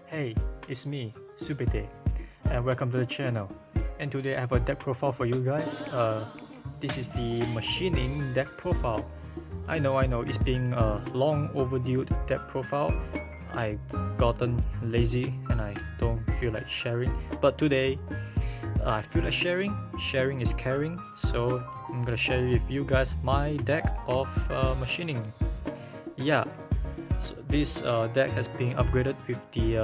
Hey, it's me, Subete, and welcome to the channel. And today I have a deck profile for you guys. This is the machining deck profile. I know, it's been a long overdue deck profile. I've gotten lazy and I don't feel like sharing. But today, I feel like sharing. Sharing is caring. So I'm gonna share with you guys my deck of machining. Yeah. So this deck has been upgraded with the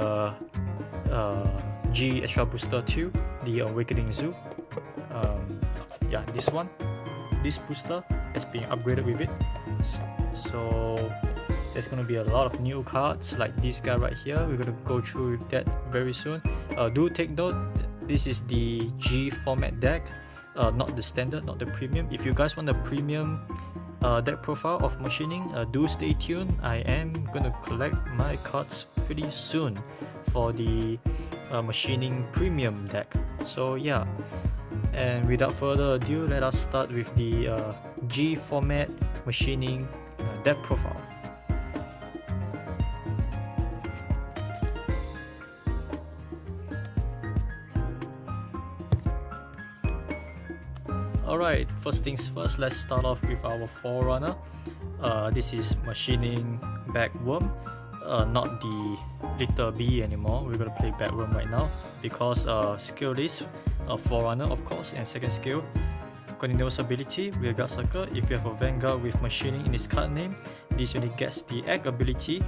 G Extra Booster 2, the Awakening Zoo. Yeah, this booster has been upgraded with it. So there's gonna be a lot of new cards like this guy right here. We're gonna go through that very soon. Do take note, this is the G format deck, not the standard, not the premium. If you guys want the premium deck profile of machining, do stay tuned. I am gonna collect my cards pretty soon for the machining premium deck. So yeah, and without further ado, let us start with the G format machining deck profile. Alright, first things first, let's start off with our Forerunner. This is machining Backworm, not the little bee anymore. We're gonna play Backworm right now because skill list, Forerunner of course, and second skill, continuous ability, Rearguard Circle. If you have a Vanguard with machining in its card name, this unit gets the Egg ability.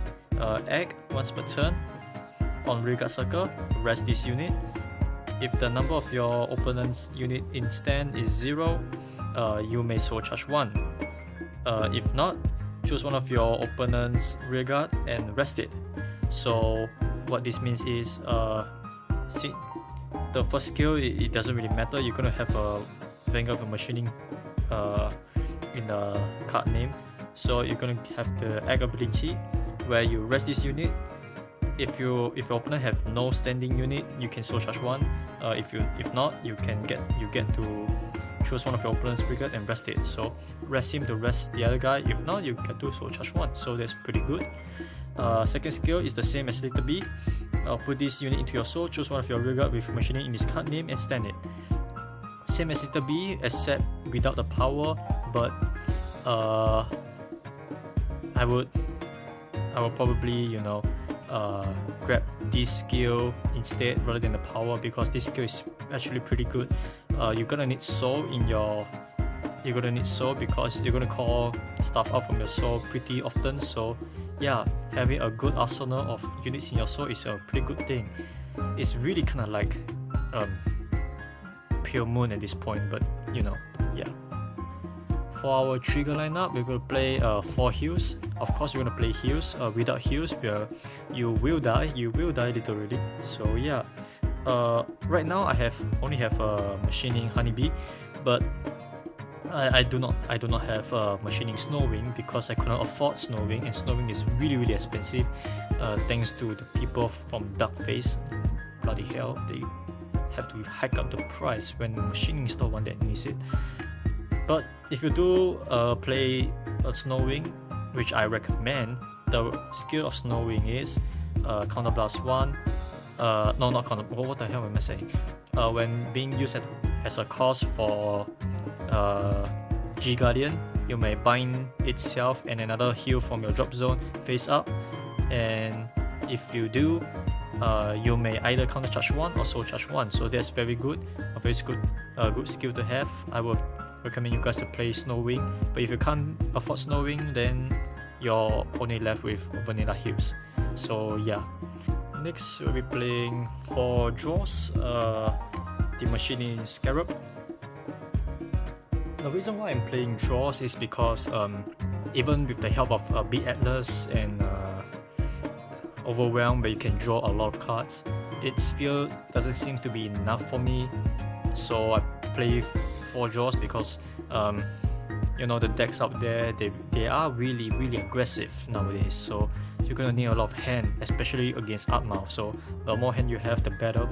Egg once per turn. On Rearguard Circle, rest this unit. If the number of your opponent's unit in stand is 0, you may soul charge 1. If not, choose one of your opponent's rearguard and rest it. So what this means is, see, the first skill, it doesn't really matter. You're gonna have a Vanguard of machining in the card name. So you're gonna have the Egg ability where you rest this unit. If your opponent have no standing unit, you can soul charge 1. If not, you get to choose one of your opponent's rearguard and rest it. So rest him to rest the other guy. If not, you get to soul charge 1. So that's pretty good. Second skill is the same as Little B. Put this unit into your soul. Choose one of your rearguard with machining in this card name and stand it. Same as Little B, except without the power. But I would probably grab this skill instead rather than the power, because this skill is actually pretty good. You're gonna need soul because you're gonna call stuff out from your soul pretty often. So yeah, having a good arsenal of units in your soul is a pretty good thing. It's really kind of like Pure Moon at this point, but yeah. For our trigger lineup, we're going to play 4 heals. Of course, we're going to play heals. Without heals, you will die literally. So yeah, right now I only have machining Honeybee, but I do not have machining Snowwing because I couldn't afford Snowwing, and Snowwing is really expensive. Thanks to the people from Darkface, bloody hell, they have to hike up the price when machining is the one that needs it. But if you do play a Snowwing, which I recommend, the skill of Snowwing is counter blast 1. No, not counter. What the hell am I saying? When being used as a cost for G Guardian, you may bind itself and another heal from your drop zone face up. And if you do, you may either counter charge 1 or soul charge 1. So that's very good, a very good skill to have. I would recommend you guys to play Snowwing, but if you can't afford Snowwing, then you're only left with vanilla heals. So yeah, next we'll be playing 4 draws, the machining Scarab. The reason why I'm playing draws is because even with the help of Beat Atlas and Overwhelm, where you can draw a lot of cards, it still doesn't seem to be enough for me. So I play 4 draws because the decks out there, they are really aggressive nowadays. So you're gonna need a lot of hand, especially against Artmouth. So the more hand you have, the better.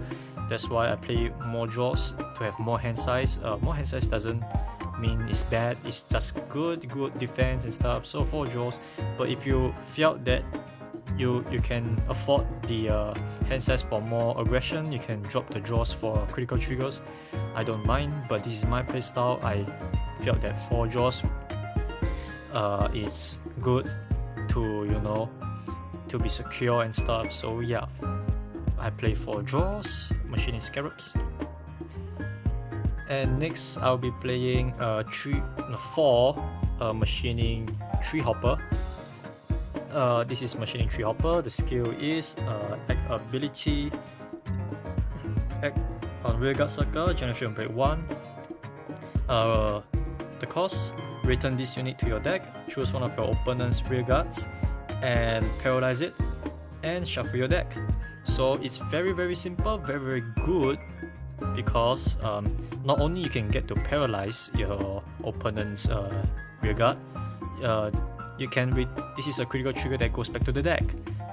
That's why I play more draws to have more hand size. More hand size doesn't mean it's bad, it's just good defense and stuff. So 4 draws. But if you felt that you can afford the hand size for more aggression. You can drop the draws for critical triggers. I don't mind, but this is my playstyle. I felt that 4 draws is good to, you know, to be secure and stuff. So yeah, I play 4 draws, machining scarabs. And next I'll be playing 4 machining tree hopper. This is machining tree hopper. The skill is act ability, act on rearguard circle, generation break 1. The cost, return this unit to your deck, choose one of your opponent's rearguards and paralyze it, and shuffle your deck. So it's very simple, very good, because not only you can get to paralyze your opponent's rearguard, you can this is a critical trigger that goes back to the deck.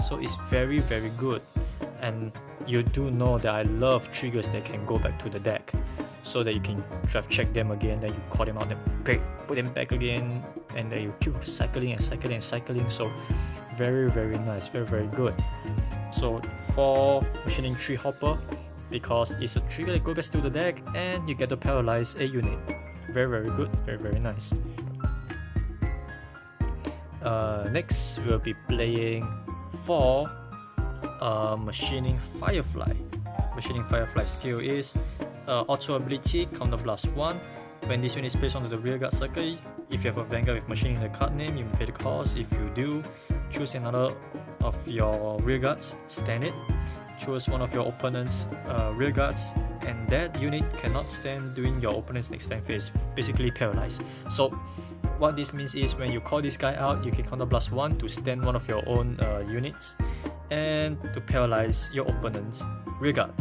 So it's very good, and you do know that I love triggers that can go back to the deck, so that you can draft check them again, then you call them out, then put them back again, and then you keep cycling. So very nice, very good. So for machining tree hopper, because it's a trigger that goes back to the deck and you get to paralyze a unit. Very good, very nice. Next we'll be playing 4 machining firefly. Machining firefly skill is auto ability, counter blast 1. When this unit is placed onto the rearguard circle, if you have a Vanguard with machining in the card name, you may pay the cost. If you do, choose another of your rearguards, stand it. Choose one of your opponent's rearguards, and that unit cannot stand during your opponent's next stand phase, basically paralyzed. So what this means is when you call this guy out, you can counter blast 1 to stand one of your own units and to paralyze your opponent's rearguard.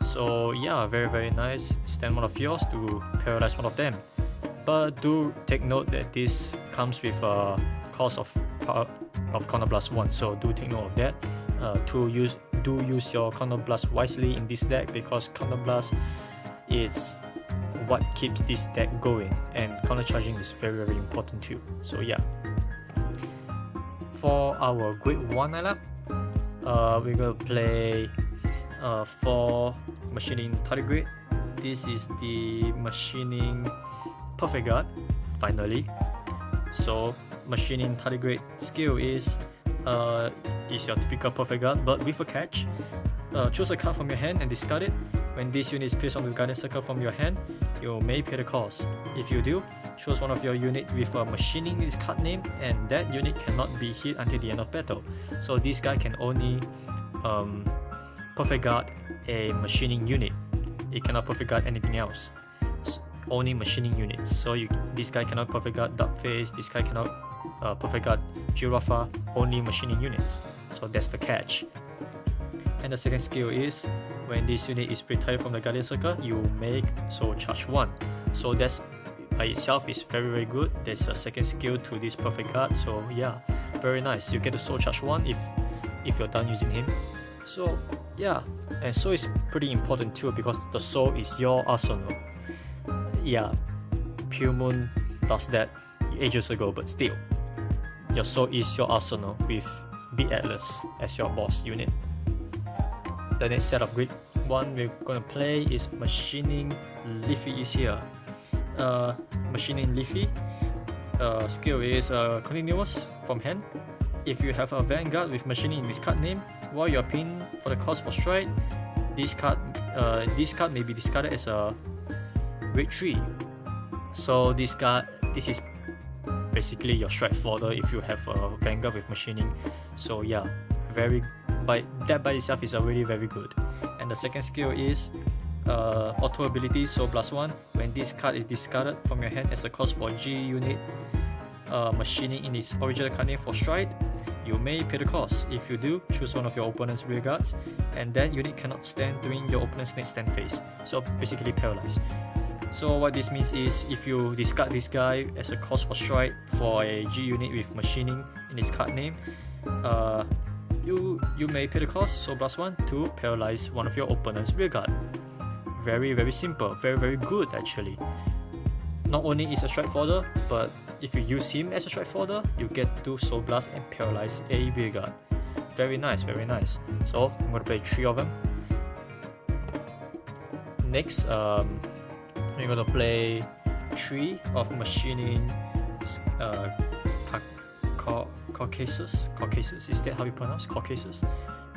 So yeah, very nice. Stand one of yours to paralyze one of them. But do take note that this comes with a cost of counter blast 1. So do take note of that. Do use your counter blast wisely in this deck, because counter blast is what keeps this deck going, and counter charging is very important too. So yeah. For our grade 1 lineup, we're gonna play 4 machining tardigrade. This is the machining perfect guard, finally. So machining tardigrade skill is your typical perfect guard, but with a catch. Choose a card from your hand and discard it. When this unit is placed on the guardian circle from your hand, you may pay the cost. If you do, choose one of your unit with a machining in its card name, and that unit cannot be hit until the end of battle. So this guy can only perfect guard a machining unit. It cannot perfect guard anything else. Only machining units. So this guy cannot perfect guard Darkface. This guy cannot perfect guard Giraffa. Only machining units. So that's the catch. And the second skill is when this unit is retired from the guardian circle, you make soul charge 1. So that's by itself is very good. There's a second skill to this perfect guard. So yeah, very nice. You get the soul charge 1 if you're done using him. So yeah, and soul is pretty important too, because the soul is your arsenal. Yeah, Pure Moon does that ages ago, but still, your soul is your arsenal with Beat Atlas as your boss unit. The next set of grade 1 we're gonna play is Machining Leafy is here. Machining Leafy skill is continuous from hand. If you have a Vanguard with machining in this card name, while you're paying for the cost for strike, this card may be discarded as a grade 3. So this is basically your strike fodder if you have a Vanguard with machining. So yeah, that by itself is already very good. And the second skill is auto ability, Soul Blast 1. When this card is discarded from your hand as a cost for G unit machining in its original card name for strike, you may pay the cost. If you do, choose one of your opponent's rearguards, and that unit cannot stand during your opponent's next stand phase. So basically paralyzed. So what this means is if you discard this guy as a cost for strike for a G unit with machining in its card name, you may pay the cost, so plus 1 to paralyze one of your opponent's rearguard. Very simple, very good actually. Not only is a strike fodder, but if you use him as a strike fodder, you get to Soul Blast and paralyze a rearguard. very nice, very nice. So I'm gonna play 3 of them. Next, we're gonna play 3 of machining Caucasus. Is that how you pronounce Caucasus?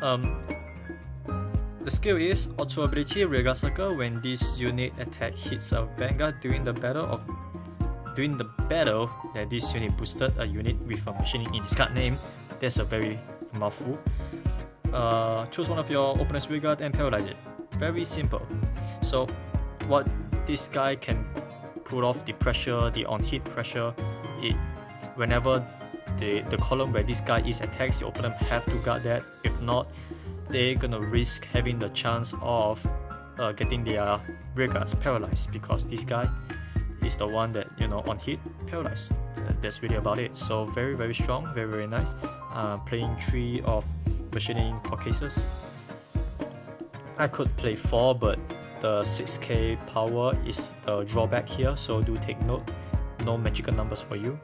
The skill is auto ability Rearguard Circle. When this unit attack hits a Vanguard during the battle that this unit boosted a unit with a machining in its card name. That's a very mouthful. Choose one of your opponent's Rearguard and paralyze it. Very simple. So what this guy can put off the pressure, the on-hit pressure, whenever the column where this guy is attacks, your opponent have to guard that. If not, they're gonna risk having the chance of getting their Rearguards paralyzed, because this guy is the one that, you know, on hit paralyzed. That's really about it. So very, very strong, very, very nice. Playing 3 of machining Caucasus. I could play 4, but the 6k power is the drawback here, so do take note. No magical numbers for you.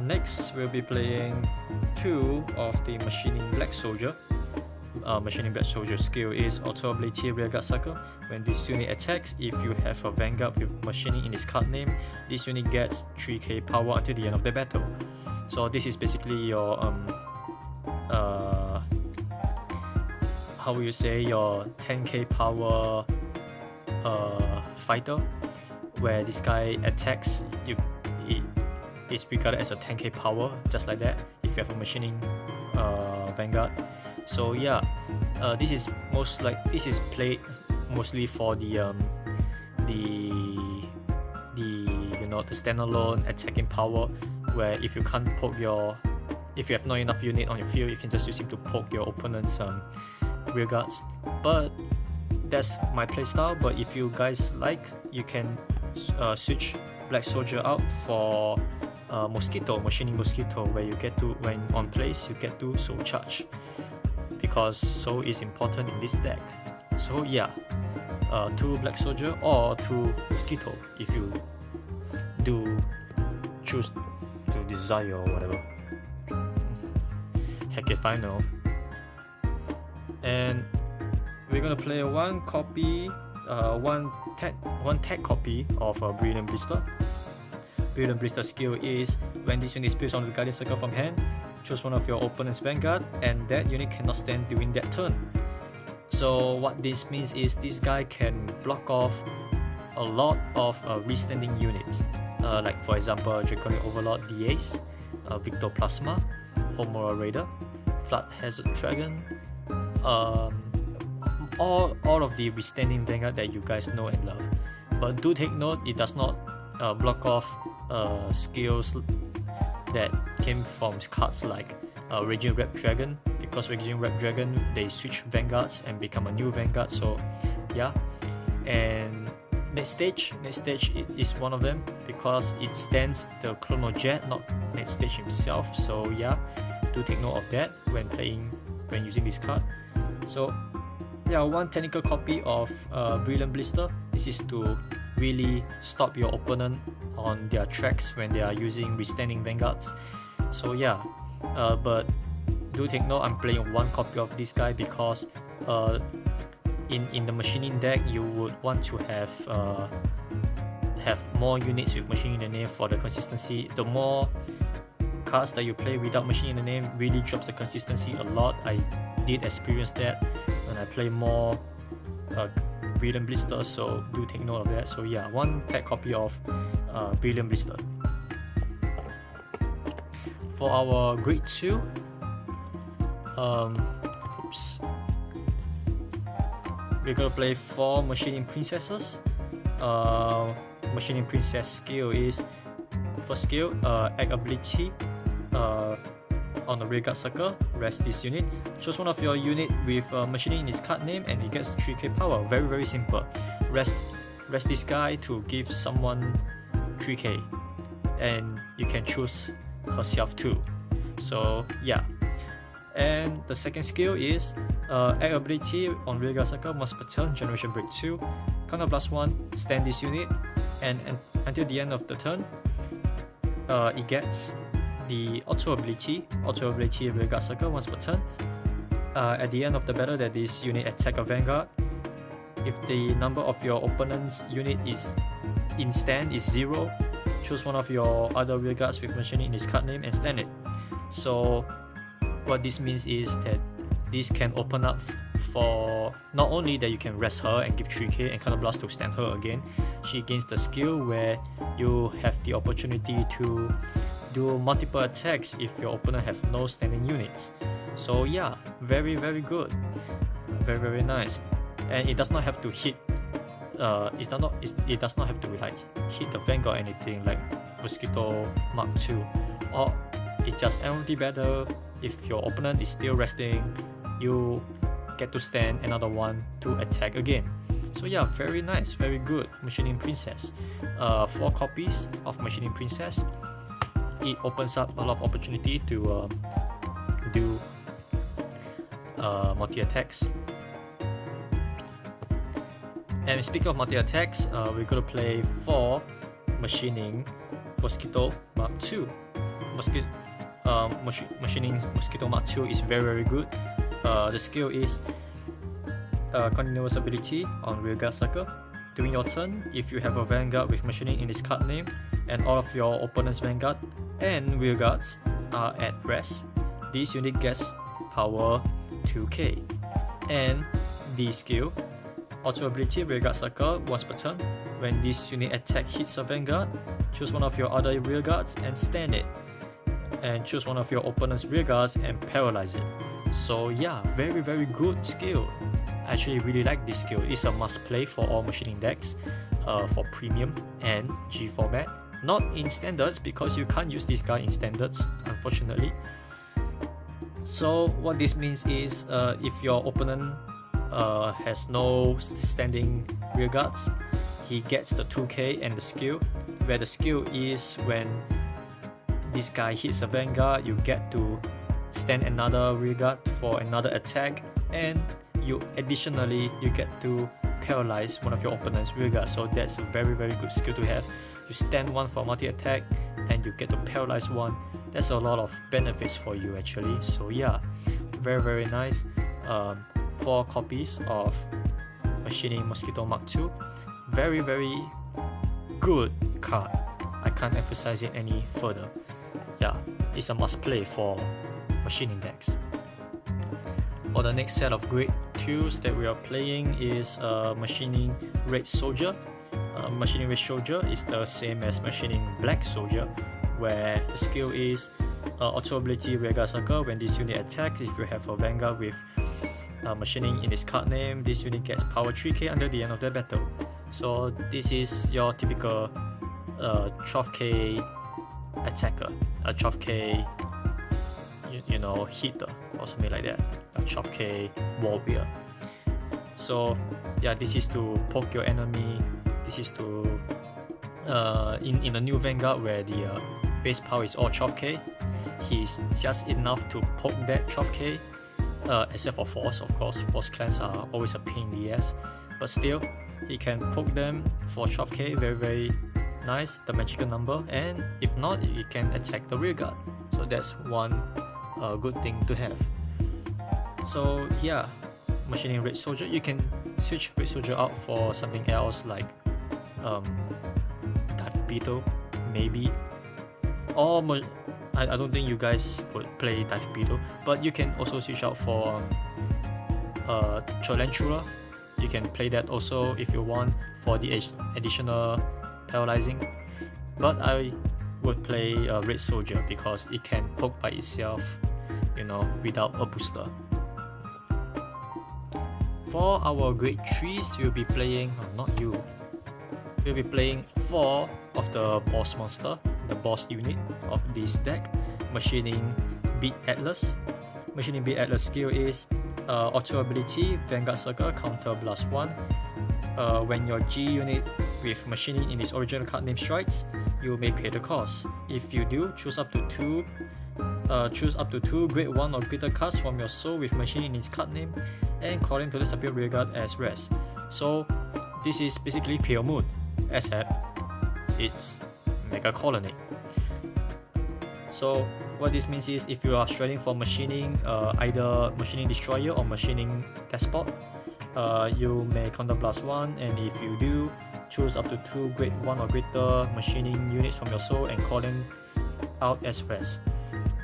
Next, we'll be playing 2 of the machining Black Soldier. Machining Black Soldier skill is auto ability Rearguard Circle. When this unit attacks, if you have a Vanguard with machining in its card name, this unit gets 3k power until the end of the battle. So this is basically your how will you say, your 10k power fighter, where this guy attacks, it is regarded as a 10k power, just like that, if you have a machining Vanguard. So yeah, this is played mostly for the you know, the standalone attacking power, where if you can't poke if you have not enough unit on your field, you can just use him to poke your opponent's Rearguards. But that's my playstyle. But if you guys like, you can switch Black Soldier out for machining Mosquito, where you get to, when on place, you get to soul charge, because soul is important in this deck. So yeah, 2 Black Soldier or 2 Mosquito if you do choose to desire or whatever. Heck if I know. And we're gonna play one tag copy of a Brilliant Blister. Brilliant Blister skill is when this unit spills onto the Guardian Circle from hand, choose one of your opponent's Vanguard, and that unit cannot stand during that turn. So what this means is this guy can block off a lot of restanding units, like for example Draconic Overlord the Ace, Victor Plasma, Homora Raider, Flood Hazard Dragon, all of the restanding Vanguard that you guys know and love. But do take note, it does not block off skills that came from cards like Raging Red Dragon, because Raging Red Dragon, they switch Vanguards and become a new Vanguard. So yeah, and next stage is one of them, because it stands the Chrono Jet, not next stage himself. So yeah, do take note of that when using this card. So yeah, one technical copy of Brilliant Blister. This is to really stop your opponent on their tracks when they are using restanding Vanguards. So yeah, but do take note, I'm playing 1 copy of this guy, because in the machining deck you would want to have more units with machining in the name for the consistency. The more cards that you play without machining in the name really drops the consistency a lot. I did experience that when I play more Brilliant Blister, so do take note of that. So yeah, 1 pack copy of Brilliant Blister. For our grade 2, we're gonna play 4 Machining Princesses. Machining Princess skill is, first skill, act ability, on the Rearguard Circle, rest this unit. Choose one of your unit with machining in its card name and it gets 3k power. Very, very simple. Rest this guy to give someone 3k, and you can choose herself too. So yeah. And the second skill is act ability on Rearguard Circle, once per turn, Generation Break 2, counter +1, stand this unit, and until the end of the turn, it gets the auto ability Rearguard Circle once per turn. At the end of the battle that this unit attack a Vanguard, if the number of your opponent's unit is in stand is 0, choose one of your other rearguards with machining in its card name and stand it. So what this means is that this can open up for not only that you can rest her and give 3k and counterblast to stand her again, she gains the skill where you have the opportunity to do multiple attacks if your opponent have no standing units. So yeah, very good, very nice. And it does not have to hit it does not have to like hit the Vanguard or anything like Mosquito Mark II, or it's just empty battle. If your opponent is still resting, you get to stand another one to attack again. So yeah, very nice, very good. Machining Princess, 4 copies of Machining Princess. It opens up a lot of opportunity to do multi-attacks. And speaking of multi-attacks, we're going to play 4 Machining Mosquito Mark II. Machining Mosquito Mark II is very good. The skill is continuous ability on Rearguard Circle. During your turn, if you have a Vanguard with machining in its card name and all of your opponent's Vanguard and Rearguards are at rest, this unit gets power 2k. And the skill auto ability Rearguard Circle once per turn. When this unit attack hits a Vanguard, choose one of your other rearguards and stand it, and choose one of your opponent's rearguards and paralyze it. So yeah, very good skill. I actually really like this skill. It's a must play for all machining decks, for premium and G format. Not in standards because you can't use this guy in standards, unfortunately. So what this means is if your opponent has no standing rearguards, he gets the 2k and the skill, where the skill is when this guy hits a Vanguard, you get to stand another rearguard for another attack, and you additionally you get to paralyze one of your opponent's rearguard. So that's a very good skill to have. You stand one for multi-attack and you get to paralyze one. That's a lot of benefits for you actually. So yeah, very nice. 4 copies of Machining Mosquito Mark II. Very good card. I can't emphasize it any further. Yeah, it's a must play for machining decks. For the next set of grade 2s that we are playing is Machining Red Soldier. Machining Red Soldier is the same as Machining Black Soldier, where the skill is auto ability Rearguard Circle. When this unit attacks, if you have a Vanguard with machining in its card name, this unit gets power 3k until the end of the battle. So this is your typical 12k attacker, a 12k you know, hitter or something like that, a 12k warrior. So yeah, this is to poke your enemy. This is to in a new Vanguard where the base power is all 12k, he's just enough to poke that 12k, except for Force, of course. Force clans are always a pain in the ass, but still he can poke them for 12k, very nice, the magical number. And if not, you can attack the rearguard, so that's one good thing to have. So yeah, Machining Red Soldier, you can switch Red Soldier out for something else like Dive Beetle maybe, or I don't think you guys would play Dive Beetle, but you can also switch out for Tarantula. You can play that also if you want for the additional paralyzing, but I would play Red Soldier because it can poke by itself, you know, without a booster. For our grade 3s, you'll be playing, we'll be playing 4 of the boss monster, the boss unit of this deck, Machining Beat Atlas. Machining Beat Atlas skill is auto ability Vanguard Circle, counter blast 1. When your G unit with machining in its original card name strikes, you may pay the cost. If you do, choose up to 2 grade 1 or greater cards from your soul with machining in its card name and call into the Subete rearguard as rest. So this is basically Pale Moon, except it's Megacolony. So what this means is if you are striding for machining, either machining destroyer or machining despot, you may counterblast 1, and if you do, choose up to 2 grade 1 or greater machining units from your soul and call them out as rest.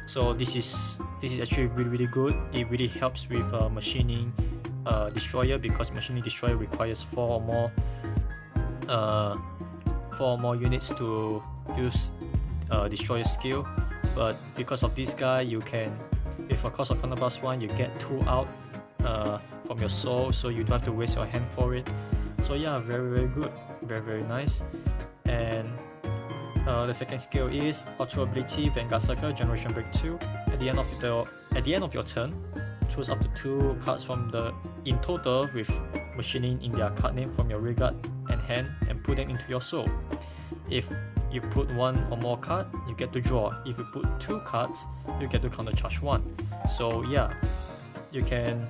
So this is actually really good. It really helps with machining destroyer, because machining destroyer requires 4 or more units to use destroyer skill. But because of this guy, you can, with a cost of counterblast 1, you get 2 out from your soul, so you don't have to waste your hand for it. So yeah, very good, very nice. And the second skill is auto ability Vanguard Circle Generation Break 2. At the end of your turn, choose up to 2 cards from in total with machining in their card name from your rear guard and hand, and put them into your soul. If you put 1 or more card, you get to draw. If you put 2 cards, you get to countercharge 1. So yeah, you can.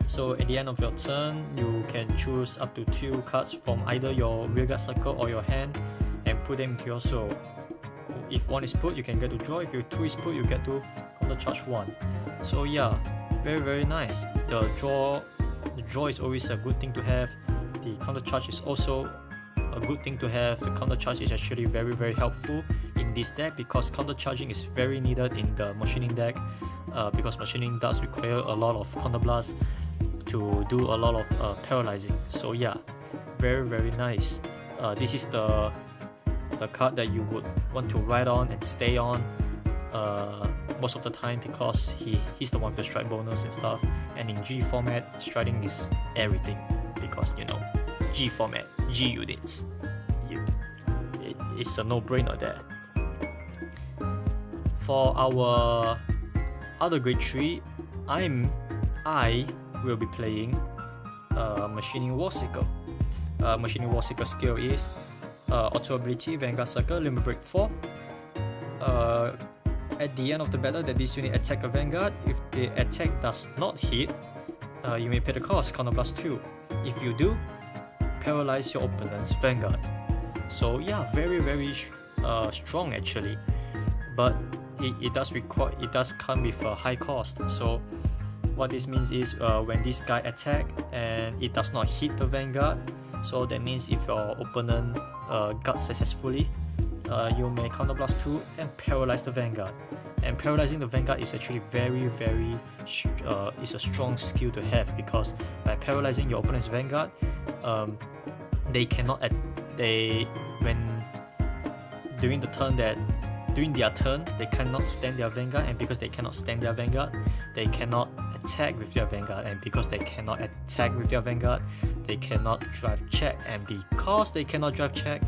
So at the end of your turn, you can choose up to 2 cards from either your rear guard circle or your hand and put them into your soul. If 1 is put, you can get to draw. If 2 is put, you get to countercharge 1. So yeah, very nice. The draw is always a good thing to have. The countercharge is also a good thing to have. The countercharge is actually very helpful in this deck, because countercharging is very needed in the machining deck, because machining does require a lot of counterblast to do a lot of paralyzing. So yeah, very nice. This is the card that you would want to ride on and stay on most of the time, because he's the one with the strike bonus and stuff. And in G format, striding is everything, because you know, G format, G units, it's a no-brainer there. For our other grade 3, I will be playing Machining Warseeker. Machining Warseeker skill is auto ability Vanguard Circle Limit Break 4. At the end of the battle that this unit attack a Vanguard, if the attack does not hit, you may pay the cost, counterblast 2. If you do, paralyze your opponent's Vanguard. So yeah, very strong actually, but it does come with a high cost. So what this means is when this guy attack and it does not hit the Vanguard, so that means if your opponent guards successfully, you may counterblast 2 and paralyze the Vanguard. And paralyzing the Vanguard is actually very is a strong skill to have, because by paralyzing your opponent's Vanguard, when during their turn, they cannot stand their Vanguard, and because they cannot stand their Vanguard, they cannot attack with their Vanguard, and because they cannot attack with their Vanguard, they cannot drive check, and because they cannot drive check,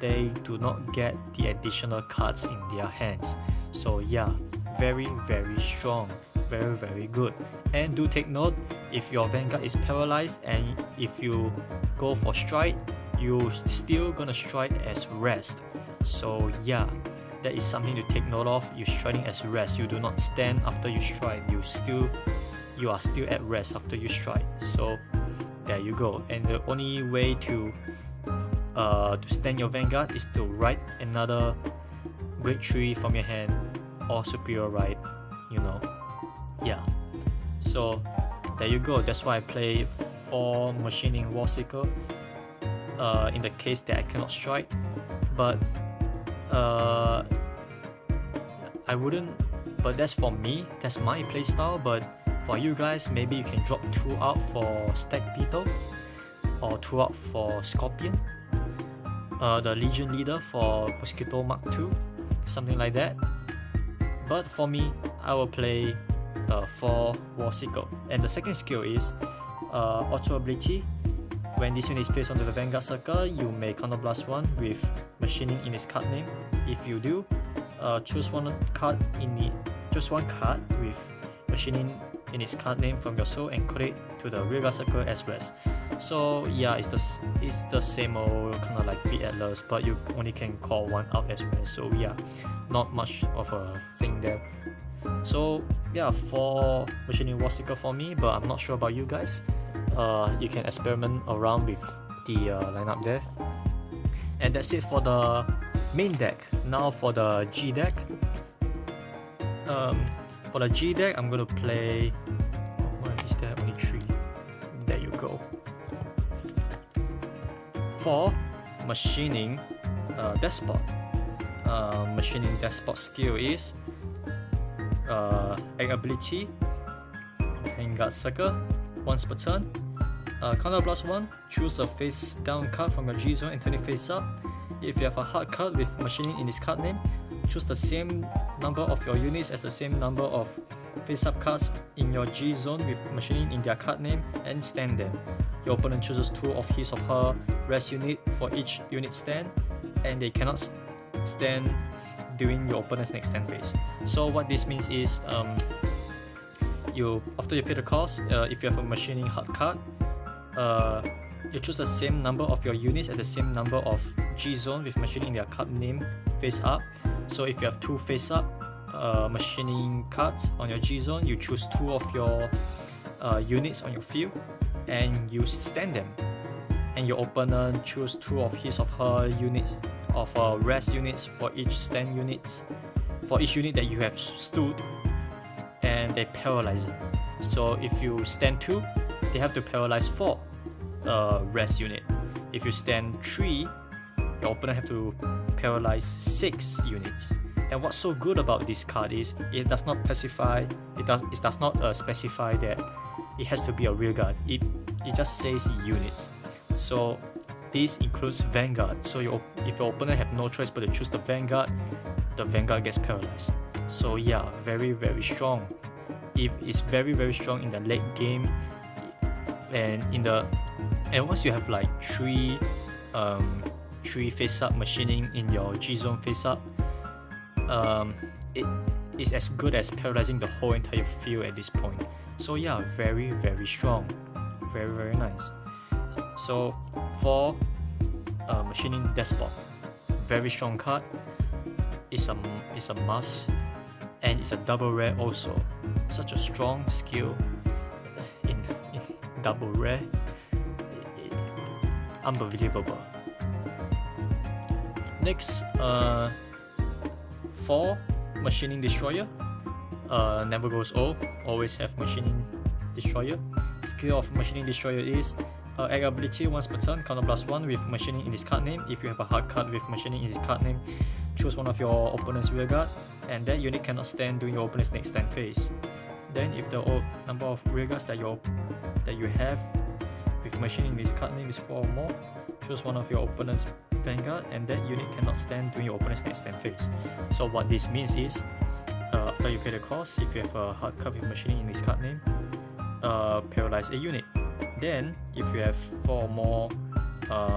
they do not get the additional cards in their hands. So yeah, very strong, very good. And do take note, if your Vanguard is paralyzed and if you go for stride, you're still gonna stride as rest. So yeah, that is something to take note of. You're striding as rest. You do not stand after you stride. You are still at rest after you stride. So there you go. And the only way to stand your Vanguard is to write another grade 3 from your hand, or superior right, you know. Yeah, so there you go. That's why I play 4 Machining Warseeker in the case that I cannot strike. But I wouldn't, but that's for me, that's my playstyle. But for you guys, maybe you can drop 2 out for Stag Beetle, or 2 out for Scorpion, the Legion Leader for Mosquito Mark 2, something like that. But for me, I will play 4 Warseeker. And the second skill is auto ability. When this unit is placed onto the Vanguard Circle, you may counterblast 1 with machining in its card name. If you do, choose one card with machining in its card name from your soul and call it to the rear guard circle as rest. So yeah, it's the same old kind of like Beat Atlas, but you only can call 1 out as rest. So yeah, not much of a thing there. So yeah, for Machining Warseeker for me, but I'm not sure about you guys. You can experiment around with the lineup there. And that's it for the main deck. Now for the G deck, For the G deck, I'm gonna play. Why is there only 3? There you go. For machining despot, machining despot skill is ability Vanguard Circle once per turn. Counter +1, choose a face down card from your G zone and turn it face up. If you have a hard card with machining in its card name, choose the same number of your units as the same number of face up cards in your G zone with machining in their card name and stand them. Your opponent chooses 2 of his or her rest unit for each unit stand, and they cannot stand during your opponent's next stand phase. So what this means is, after you pay the cost, if you have a machining hard card, you choose the same number of your units at the same number of G zone with machining in their card name face up. So if you have 2 face up machining cards on your G zone, you choose 2 of your units on your field and you stand them, and your opponent choose 2 of his or her units of rest units for each stand units for each unit that you have stood, and they paralyze it. So if you stand 2, they have to paralyze 4 rest unit. If you stand 3, your opponent have to paralyze 6 units. And what's so good about this card is it does not specify that it has to be a rear guard. It just says units. So this includes Vanguard. So if your opponent have no choice but to choose the Vanguard gets paralyzed. So yeah, very strong. It's very strong in the late game, and once you have like 3 face up machining in your G zone face up, it is as good as paralyzing the whole entire field at this point. So yeah, very strong, very nice. So for machining despot, very strong card. It's a must, and it's a double rare also. Such a strong skill in double rare, unbelievable. Next, for machining destroyer, never goes old, always have machining destroyer. Skill of machining destroyer is ability once per turn, counter +1 with machining in this card name. If you have a hard card with machining in this card name, choose one of your opponent's rear guard, and that unit cannot stand during your opponent's next stand phase. Then if the number of rear guards that you have with machining in this card name is 4 or more, choose one of your opponent's Vanguard, and that unit cannot stand during your opponent's next stand phase. So what this means is, after you pay the cost, if you have a hard card with machining in this card name, paralyze a unit. Then if you have 4 or more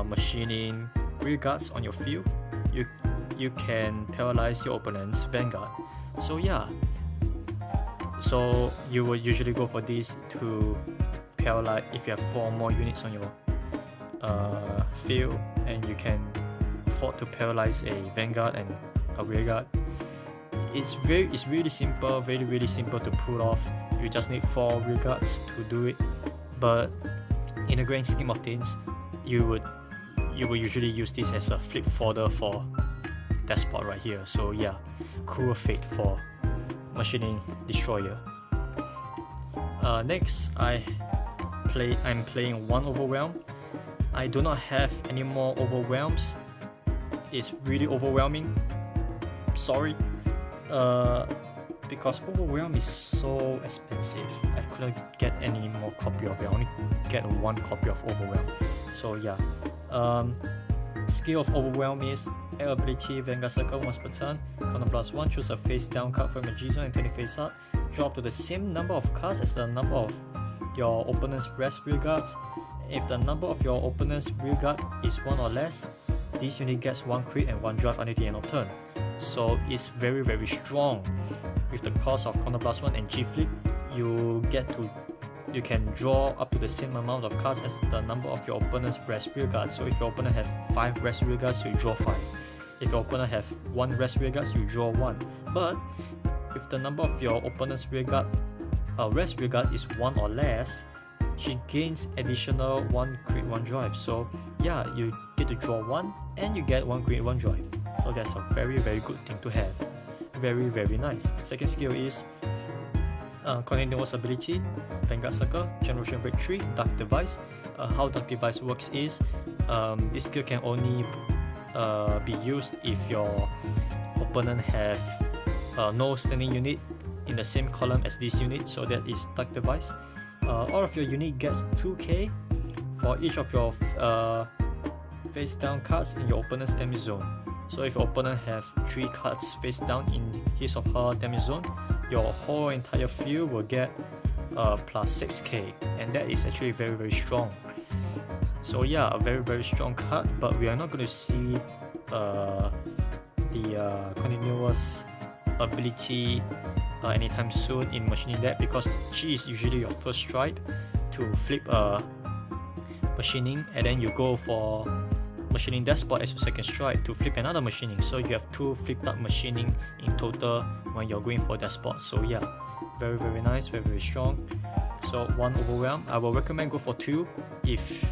machining rear guards on your field, you can paralyze your opponent's Vanguard. So yeah, so you will usually go for this to paralyze if you have 4 or more units on your field, and you can afford to paralyze a Vanguard and a rear guard. It's really simple, really simple to pull off. You just need 4 rear guards to do it, but in the grand scheme of things, you will usually use this as a flip fodder for despot right here. So yeah, cruel fate for machining destroyer. Next, I'm playing 1 Overwhelm. I do not have any more Overwhelms. It's really overwhelming. Sorry, because Overwhelm is so expensive. I couldn't get any more copy of it. I only get 1 copy of Overwhelm. So yeah, skill of Overwhelm is ability Vanguard Circle once per turn, counter +1, choose a face down card from your G zone and turn it face up. Draw up to the same number of cards as the number of your opponent's rest rear guards. If the number of your opponent's rear guard is 1 or less, this unit gets 1 crit and 1 drive until the end of turn. So it's very strong. With the cost of counter +1 and G flip, you can draw up to the same amount of cards as the number of your opponent's rest rear guards. So if your opponent have 5 rest rear guards, you draw 5. If your opponent have 1 rest rear guards, you draw 1. But if the number of your opponent's rear guard rest rear guard is 1 or less, she gains additional 1 crit 1 drive. So yeah, you get to draw 1 and you get 1 crit 1 drive. So that's a very good thing to have. very nice. Second skill is continuous ability, Vanguard Circle, Generation Break 3, Dark Device. How Dark Device works is this skill can only be used if your opponent have no standing unit in the same column as this unit, so that is Dark Device. All of your unit gets 2k for each of your face down cards in your opponent's damage zone. So if your opponent have 3 cards face down in his or her damage zone, your whole entire field will get plus 6k, and that is actually very strong. So yeah, a very strong card, but we are not going to see the continuous ability anytime soon in machining that, because she is usually your first strike to flip machining, and then you go for machining that spot as your second strike to flip another machining, so you have 2 flipped up machining in total when you're going for that spot. So yeah, very nice, very strong. So 1 Overwhelm, I will recommend go for 2 if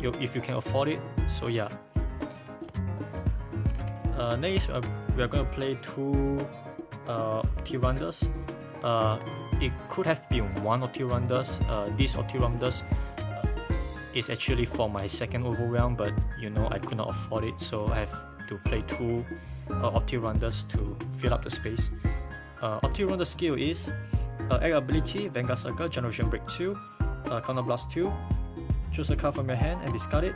you can afford it. So yeah, next we are going to play 2 Opti-Rounders. It could have been 1 Opti-Rounders. This Opti-Rounders is actually for my second Overwhelm, but you know, I could not afford it, so I have to play 2 Opti-Rounders to fill up the space. Opti-Rounder skill is egg ability, Vanguard Circle, Generation Break 2, Counter Blast 2. Choose a card from your hand and discard it.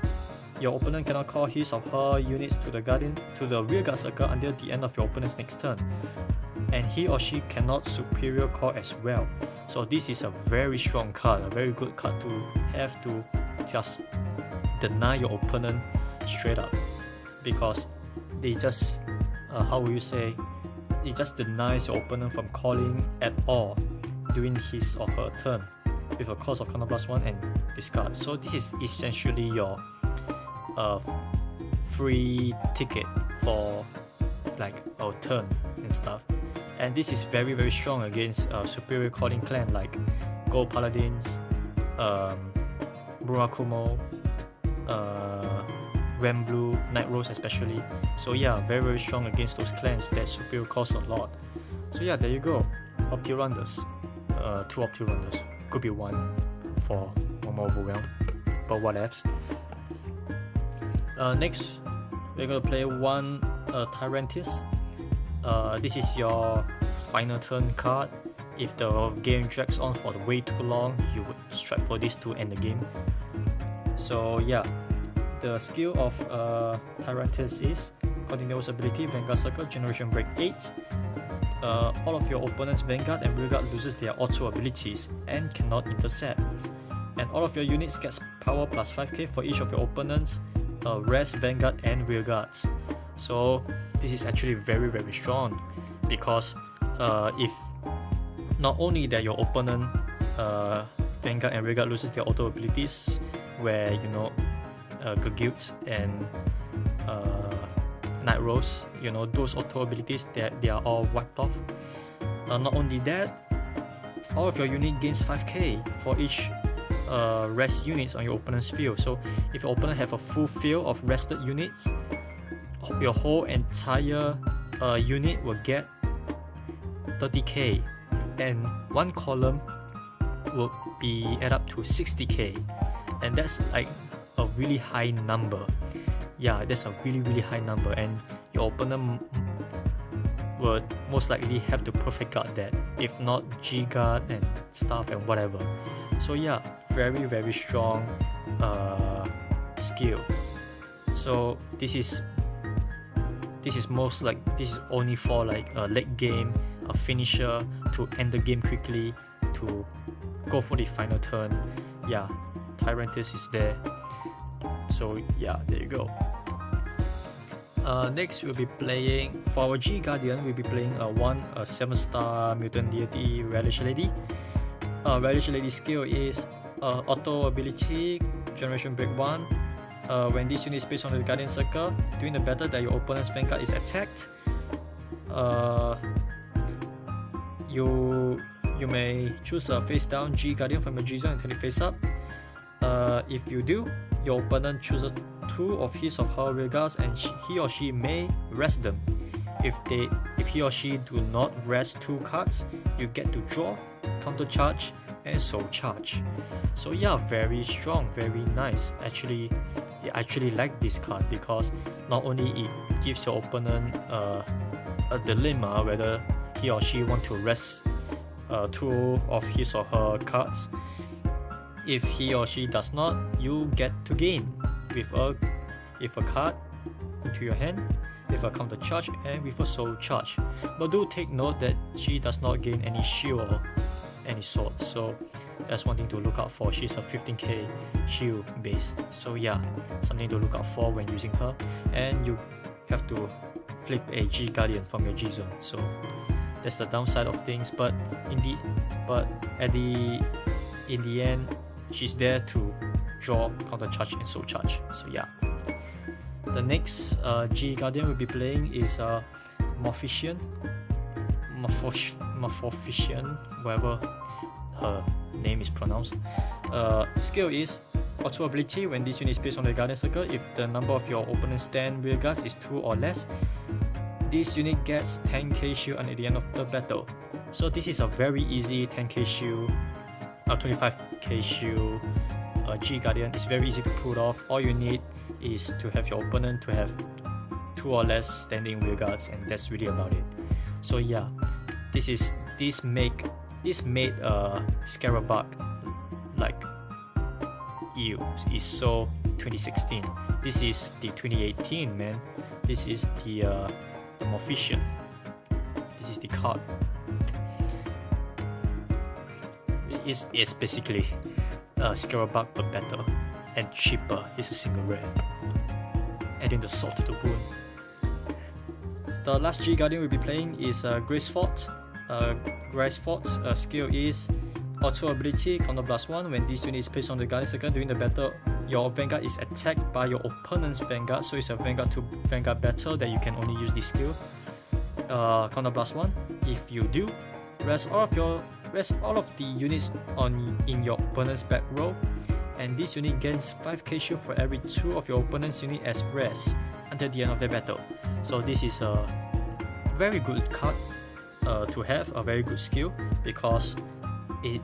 Your opponent cannot call his or her units to the rear guard circle until the end of your opponent's next turn, and he or she cannot superior call as well. So this is a very strong card, a very good card to have to just deny your opponent straight up, because they just how will you say, it just denies your opponent from calling at all during his or her turn with a cost of Counter Blast 1 and discard. So this is essentially your free ticket for like our turn and stuff, and this is very strong against superior calling clan like Gold Paladins, Murakumo, Ram Blue, Night Rose especially. So yeah, very strong against those clans that superior cost a lot. So yeah, there you go, Opti-Rounders, 2 Opti-Rounders, could be 1 for 1 more Overwhelm, but whatevs. Next, we're gonna play 1 Tyrantis. This is your final turn card. If the game drags on for way too long, you would strike for this to end the game. So yeah, the skill of Tyrantis is continuous ability, Vanguard Circle, Generation Break 8. All of your opponent's Vanguard and Rearguard loses their auto abilities and cannot intercept. And all of your units gets power plus 5k for each of your opponent's rest, Vanguard and Rearguards. So this is actually very strong, because if not only that your opponent Vanguard and Rearguard loses their auto abilities, where you know Gagutes and Night Rose, you know, those auto abilities they are all wiped off. Not only that, all of your unit gains 5k for each rest units on your opponent's field. So if your opponent have a full field of rested units, your whole entire unit will get 30k, and 1 column will be add up to 60k, and that's like a really high number. Yeah, that's a really high number, and your opponent would most likely have to perfect guard that, if not G guard and stuff and whatever. So yeah, very strong skill. So this is only for like a late game, a finisher to end the game quickly, to go for the final turn. Yeah, Tyrantis is there. So yeah, there you go. Next we'll be playing, for our G Guardian, we'll be playing a 7-star Mutant Deity Relish Lady. Relish Lady skill is auto ability, Generation Break 1. When this unit is placed on the Guardian Circle, during the battle that your opponent's Vanguard is attacked, you may choose a face down G Guardian from your G zone and turn it face up. If you do, your opponent chooses 2 of his or her rear guards and he or she may rest them. If he or she do not rest 2 cards, you get to draw, counter charge, and soul charge. So yeah, very strong, very nice. Actually, I actually like this card because not only it gives your opponent a dilemma whether he or she want to rest 2 of his or her cards. If he or she does not, you get to gain with a card into your hand, with a counter charge, and with a soul charge. But do take note that she does not gain any shield or any sword, so that's one thing to look out for. She's a 15k shield based, so yeah, something to look out for when using her. And you have to flip a G Guardian from your G zone, so that's the downside of things. But in the end, she's there to draw, counter charge, and soul charge. So yeah. The next G Guardian we'll be playing is Morphician, whatever her name is pronounced. Skill is auto ability. When this unit is placed on the Guardian Circle, if the number of your opponent's stand rear guards is 2 or less, this unit gets 10k shield at the end of the battle. So this is a very easy 10k shield, 25k shield G Guardian. It's very easy to pull off. All you need is to have your opponent to have 2 or less standing rear guards, and that's really about it. So yeah, this made Scarabug like ew. It's so 2016. This is the 2018, man. This is the Morphician. This is the card. It's basically Scarabug but better and cheaper. It's a single rare, adding the salt to the wound. The last G Guardian we'll be playing is Gracefort. Gracefort's skill is auto ability, counter +1. When this unit is placed on the Guardian Circle during the battle, your Vanguard is attacked by your opponent's Vanguard, so it's a Vanguard to Vanguard battle that you can only use this skill. Counter +1. If you do, rest all of the units in your opponent's back row, and this unit gains 5k shield for every 2 of your opponent's unit as rest until the end of the battle. So this is a very good card to have, a very good skill, because it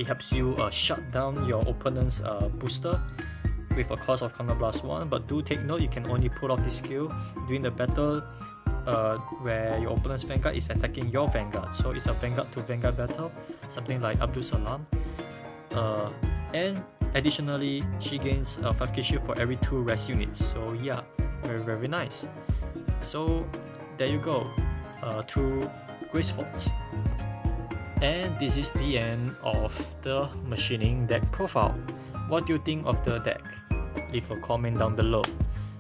helps you shut down your opponent's booster with a cost of counter +1. But do take note, you can only pull off this skill during the battle where your opponent's Vanguard is attacking your Vanguard. So it's a Vanguard to Vanguard battle, something like Abdul Salam. And additionally, she gains 5k shield for every 2 rest units. So yeah, very very nice. So there you go, 2 Gracefort. And this is the end of the machining deck profile. What do you think of the deck? Leave a comment down below.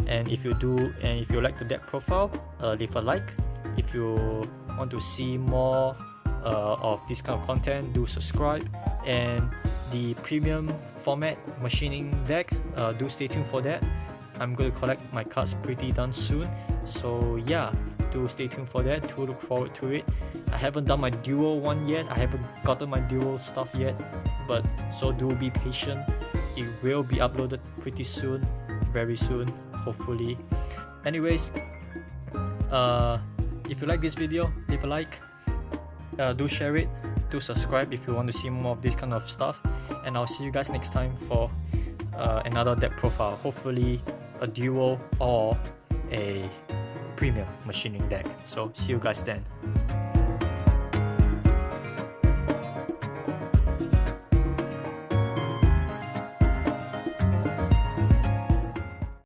And if you like the deck profile, leave a like. If you want to see more of this kind of content, do subscribe. And the premium format machining deck, do stay tuned for that. I'm going to collect my cards pretty darn soon, so yeah, do stay tuned for that, to look forward to it. I haven't done my duo one yet, I haven't gotten my duo stuff yet, but so do be patient. It will be uploaded pretty soon, very soon, hopefully. Anyways, if you like this video, leave a like, do share it, do subscribe if you want to see more of this kind of stuff, and I'll see you guys next time for another deck profile, hopefully a duo or a premium machining deck. So see you guys then.